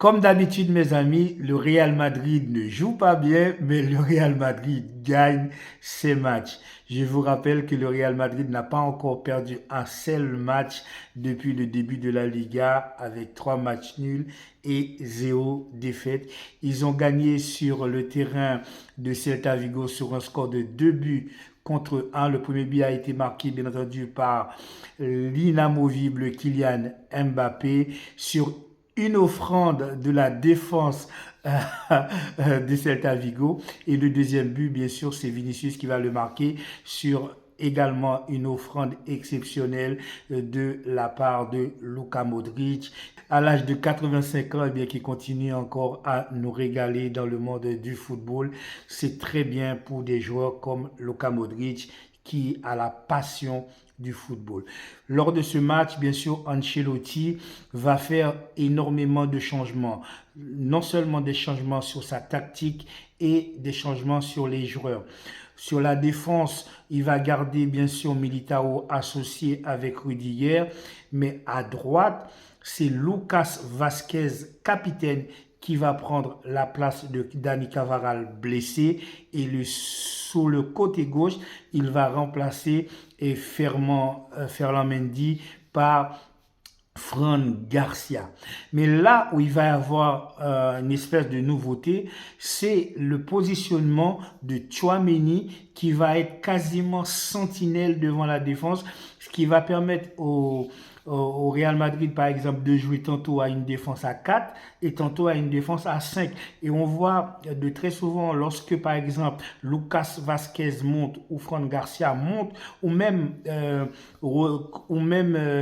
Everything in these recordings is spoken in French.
Comme d'habitude, mes amis, le Real Madrid ne joue pas bien, mais le Real Madrid gagne ses matchs. Je vous rappelle que le Real Madrid n'a pas encore perdu un seul match depuis le début de la Liga avec 3 matchs nuls et 0 défaite. Ils ont gagné sur le terrain de Celta Vigo sur un score de 2 buts contre 1. Le premier but a été marqué, bien entendu, par l'inamovible Kylian Mbappé sur une offrande de la défense de Celta Vigo. Et le deuxième but, bien sûr, c'est Vinicius qui va le marquer sur également une offrande exceptionnelle de la part de Luka Modric. À l'âge de 85 ans, eh bien, qui continue encore à nous régaler dans le monde du football. C'est très bien pour des joueurs comme Luka Modric qui a la passion du football. Lors de ce match, bien sûr, Ancelotti va faire énormément de changements. Non seulement des changements sur sa tactique et des changements sur les joueurs. Sur la défense, il va garder bien sûr Militao associé avec Rudiger, mais à droite, c'est Lucas Vázquez, capitaine, qui va prendre la place de Dani Carvajal blessé et sur le côté gauche, il va remplacer Ferland Mendy par Fran Garcia. Mais là où il va y avoir une espèce de nouveauté, c'est le positionnement de Tchouaméni qui va être quasiment sentinelle devant la défense, ce qui va permettre au Real Madrid, par exemple, de jouer tantôt à une défense à 4 et tantôt à une défense à 5. Et on voit de très souvent, lorsque, par exemple, Lucas Vázquez monte ou Fran Garcia monte, ou même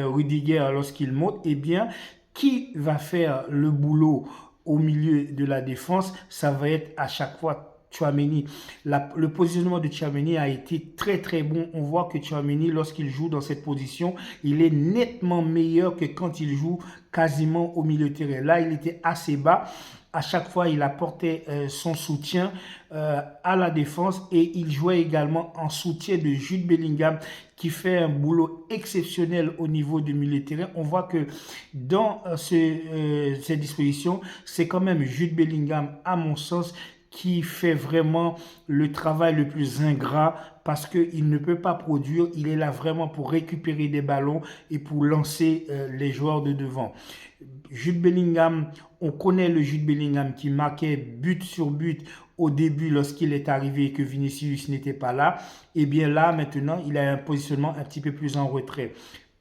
Rudiger lorsqu'il monte, eh bien, qui va faire le boulot au milieu de la défense? Ça va être à chaque fois Tchouaméni. Le positionnement de Tchouaméni a été très très bon. On voit que Tchouaméni, lorsqu'il joue dans cette position, il est nettement meilleur que quand il joue quasiment au milieu de terrain. Là, il était assez bas. À chaque fois, il apportait son soutien à la défense et il jouait également en soutien de Jude Bellingham qui fait un boulot exceptionnel au niveau du milieu de terrain. On voit que dans ces dispositions, c'est quand même Jude Bellingham, à mon sens, qui fait vraiment le travail le plus ingrat parce qu'il ne peut pas produire. Il est là vraiment pour récupérer des ballons et pour lancer les joueurs de devant. Jude Bellingham, on connaît le Jude Bellingham qui marquait but sur but au début lorsqu'il est arrivé et que Vinicius n'était pas là. Et bien là, maintenant, il a un positionnement un petit peu plus en retrait.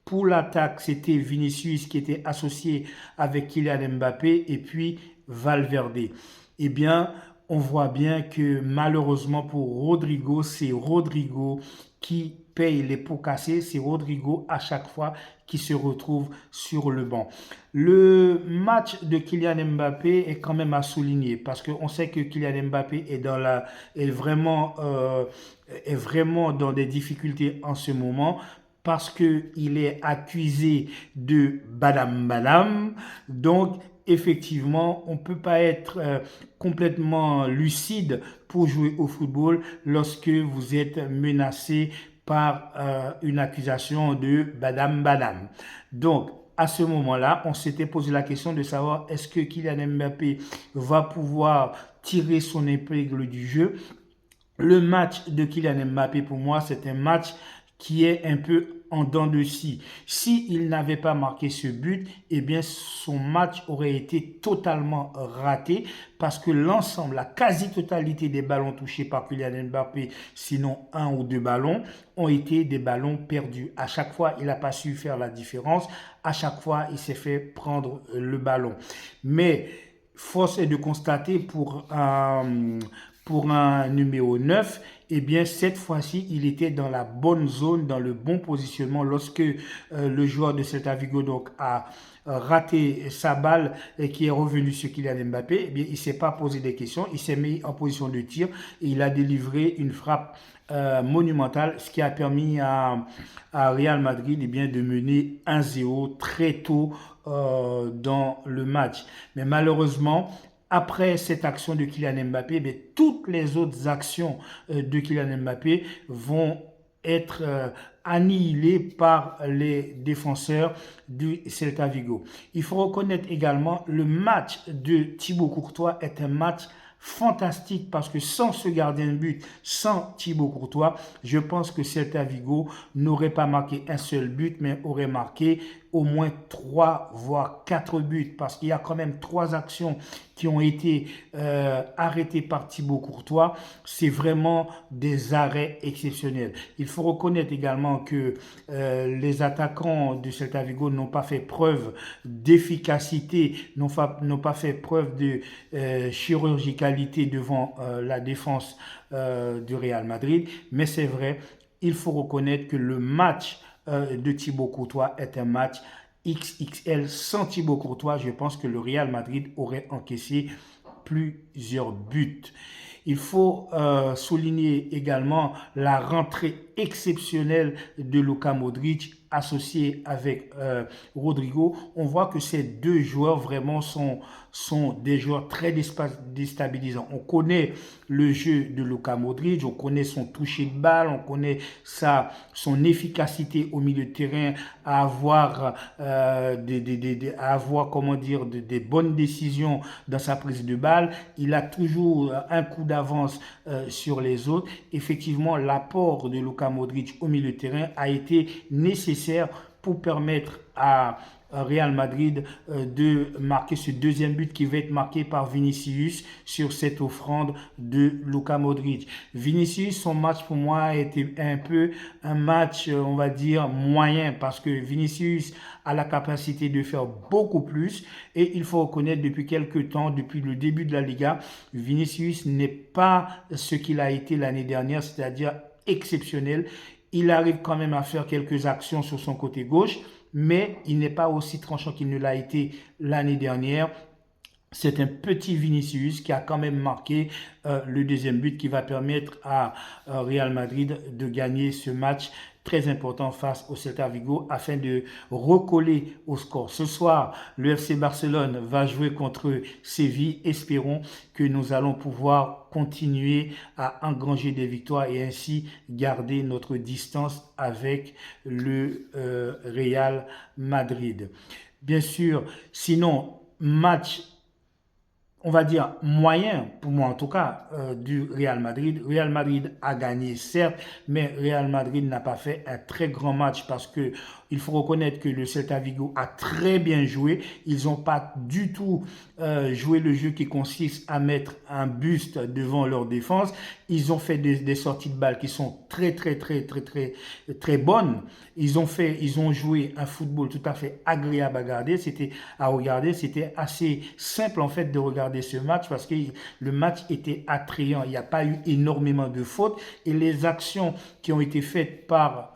Pour l'attaque, c'était Vinicius qui était associé avec Kylian Mbappé et puis Valverde. Eh bien, on voit bien que malheureusement pour Rodrigo, c'est Rodrigo qui paye les pots cassés. C'est Rodrigo à chaque fois qui se retrouve sur le banc. Le match de Kylian Mbappé est quand même à souligner parce qu'on sait que Kylian Mbappé est vraiment dans des difficultés en ce moment parce qu'il est accusé de badam badam. Donc, effectivement, on ne peut pas être complètement lucide pour jouer au football lorsque vous êtes menacé par une accusation de badam badam. Donc, à ce moment-là, on s'était posé la question de savoir est-ce que Kylian Mbappé va pouvoir tirer son épingle du jeu. Le match de Kylian Mbappé, pour moi, c'est un match qui est un peu en dents de scie. S'il n'avait pas marqué ce but, eh bien, son match aurait été totalement raté parce que l'ensemble, la quasi-totalité des ballons touchés par Kylian Mbappé, sinon un ou deux ballons, ont été des ballons perdus. À chaque fois, il n'a pas su faire la différence. À chaque fois, il s'est fait prendre le ballon. Mais force est de constater pour un numéro 9, eh bien, cette fois-ci, il était dans la bonne zone, dans le bon positionnement lorsque le joueur de Celta Vigo donc, a raté sa balle et qui est revenu sur Kylian Mbappé. Eh bien, il ne s'est pas posé des questions, il s'est mis en position de tir et il a délivré une frappe monumentale, ce qui a permis à Real Madrid eh bien, de mener 1-0 très tôt dans le match. Mais malheureusement, après cette action de Kylian Mbappé, mais toutes les autres actions de Kylian Mbappé vont être annihilé par les défenseurs du Celta Vigo. Il faut reconnaître également le match de Thibaut Courtois est un match fantastique parce que sans ce gardien de but, sans Thibaut Courtois, je pense que Celta Vigo n'aurait pas marqué un seul but, mais aurait marqué au moins 3 voire 4 buts parce qu'il y a quand même 3 actions qui ont été arrêtées par Thibaut Courtois. C'est vraiment des arrêts exceptionnels. Il faut reconnaître également que les attaquants de Celta Vigo n'ont pas fait preuve d'efficacité, n'ont pas fait preuve de chirurgicalité devant la défense du Real Madrid. Mais c'est vrai, il faut reconnaître que le match de Thibaut Courtois est un match XXL. Sans Thibaut Courtois, je pense que le Real Madrid aurait encaissé plusieurs buts. Il faut souligner également la rentrée exceptionnelle de Luka Modric associé avec Rodrigo. On voit que ces deux joueurs vraiment sont des joueurs très déstabilisants. On connaît le jeu de Luka Modric, on connaît son toucher de balle, on connaît son efficacité au milieu de terrain à avoir, comment dire, des bonnes décisions dans sa prise de balle. Il a toujours un coup d'avance sur les autres. Effectivement, l'apport de Luka Modric au milieu de terrain a été nécessaire pour permettre à Real Madrid de marquer ce deuxième but qui va être marqué par Vinicius sur cette offrande de Luka Modric. Vinicius, son match pour moi a été un peu un match, on va dire, moyen parce que Vinicius a la capacité de faire beaucoup plus et il faut reconnaître depuis quelques temps, depuis le début de la Liga, Vinicius n'est pas ce qu'il a été l'année dernière, c'est-à-dire exceptionnel. Il arrive quand même à faire quelques actions sur son côté gauche, mais il n'est pas aussi tranchant qu'il ne l'a été l'année dernière. C'est un petit Vinicius qui a quand même marqué le deuxième but qui va permettre à Real Madrid de gagner ce match très important face au Celta Vigo afin de recoller au score. Ce soir, le FC Barcelone va jouer contre Séville. Espérons que nous allons pouvoir continuer à engranger des victoires et ainsi garder notre distance avec le Real Madrid. Bien sûr, sinon, match on va dire, moyen, pour moi en tout cas, du Real Madrid. Real Madrid a gagné, certes, mais Real Madrid n'a pas fait un très grand match parce que il faut reconnaître que le Celta Vigo a très bien joué. Ils n'ont pas du tout joué le jeu qui consiste à mettre un buste devant leur défense. Ils ont fait des sorties de balles qui sont très bonnes. Ils ont joué un football tout à fait agréable à regarder. C'était assez simple en fait de regarder ce match parce que le match était attrayant. Il n'y a pas eu énormément de fautes et les actions qui ont été faites par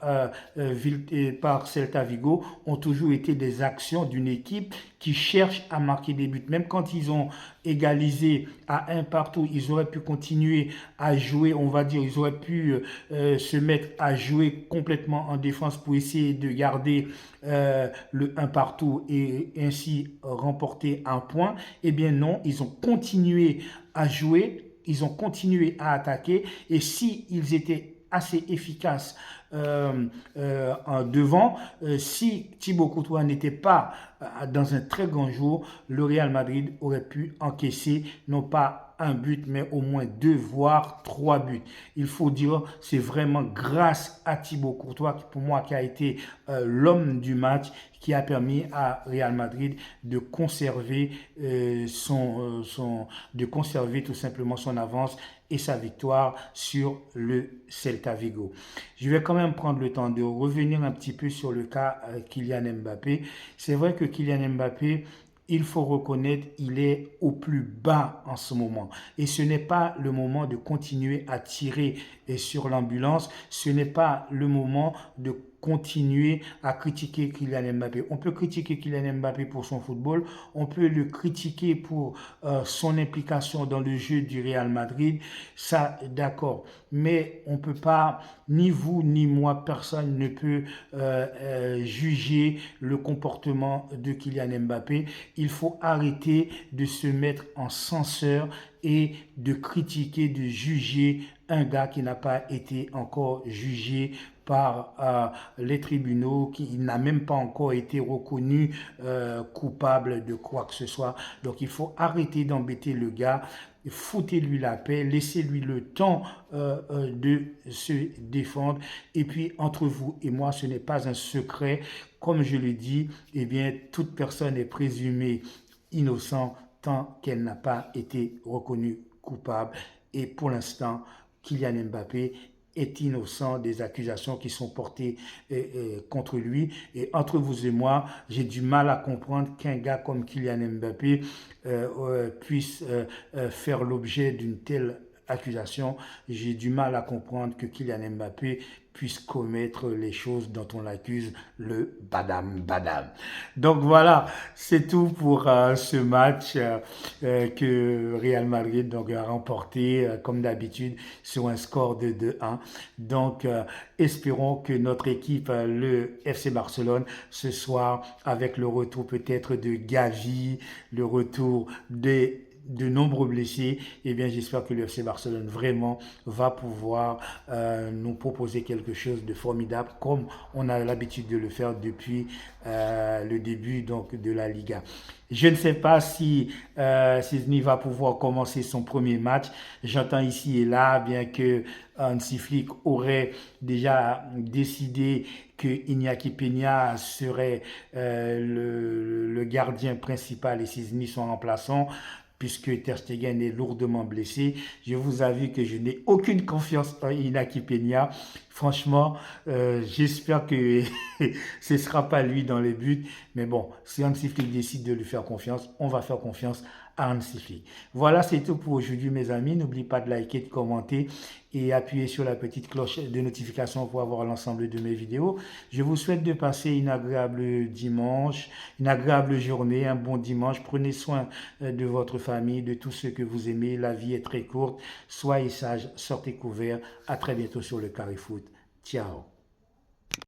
Celta Vigo ont toujours été des actions d'une équipe qui cherche à marquer des buts. Même quand ils ont égalisé à un partout, ils auraient pu continuer à jouer, on va dire, ils auraient pu se mettre à jouer complètement en défense pour essayer de garder le un partout et ainsi remporter un point. Eh bien non, ils ont continué à jouer, ils ont continué à attaquer et si ils étaient assez efficaces devant. Si Thibaut Courtois n'était pas dans un très grand jour, le Real Madrid aurait pu encaisser non pas un but, mais au moins 2 voire 3 buts. Il faut dire, c'est vraiment grâce à Thibaut Courtois, pour moi, qui a été l'homme du match, qui a permis à Real Madrid de conserver de conserver tout simplement son avance et sa victoire sur le Celta Vigo. Je vais quand même prendre le temps de revenir un petit peu sur le cas Kylian Mbappé. C'est vrai que Kylian Mbappé, il faut reconnaître, il est au plus bas en ce moment. Et ce n'est pas le moment de continuer à tirer sur l'ambulance. Ce n'est pas le moment de continuer à critiquer Kylian Mbappé. On peut critiquer Kylian Mbappé pour son football, on peut le critiquer pour son implication dans le jeu du Real Madrid, ça d'accord, mais on ne peut pas, ni vous ni moi, personne ne peut juger le comportement de Kylian Mbappé. Il faut arrêter de se mettre en censeur et de critiquer, de juger un gars qui n'a pas été encore jugé par les tribunaux, qu'il n'a même pas encore été reconnu coupable de quoi que ce soit. Donc il faut arrêter d'embêter le gars, foutez-lui la paix, laissez-lui le temps de se défendre. Et puis entre vous et moi, ce n'est pas un secret. Comme je le dis, eh bien, toute personne est présumée innocente tant qu'elle n'a pas été reconnue coupable. Et pour l'instant, Kylian Mbappé est innocent des accusations qui sont portées contre lui. Et entre vous et moi, j'ai du mal à comprendre qu'un gars comme Kylian Mbappé puisse faire l'objet d'une telle accusation. J'ai du mal à comprendre que Kylian Mbappé puisse commettre les choses dont on l'accuse, le badam badam. Donc voilà, c'est tout pour ce match que Real Madrid donc, a remporté comme d'habitude sur un score de 2-1. Donc espérons que notre équipe, le FC Barcelone, ce soir avec le retour peut-être de Gavi, le retour de nombreux blessés, eh bien j'espère que le FC Barcelone vraiment va pouvoir nous proposer quelque chose de formidable comme on a l'habitude de le faire depuis le début donc, de la Liga. Je ne sais pas si Szczęsny va pouvoir commencer son premier match. J'entends ici et là, bien que Hansi Flick aurait déjà décidé que Iñaki Peña serait le gardien principal et Szczęsny son remplaçant, puisque Ter Stegen est lourdement blessé. Je vous avoue que je n'ai aucune confiance en Iñaki Peña. Franchement, j'espère que ce ne sera pas lui dans les buts. Mais bon, si Hansi Flick décide de lui faire confiance, on va faire confiance à Hansi Flick. Voilà, c'est tout pour aujourd'hui, mes amis. N'oubliez pas de liker, de commenter et appuyer sur la petite cloche de notification pour avoir l'ensemble de mes vidéos. Je vous souhaite de passer une agréable dimanche, une agréable journée, un bon dimanche. Prenez soin de votre famille, de tous ceux que vous aimez. La vie est très courte. Soyez sages, sortez couverts. À très bientôt sur le Carré Foot. Ciao.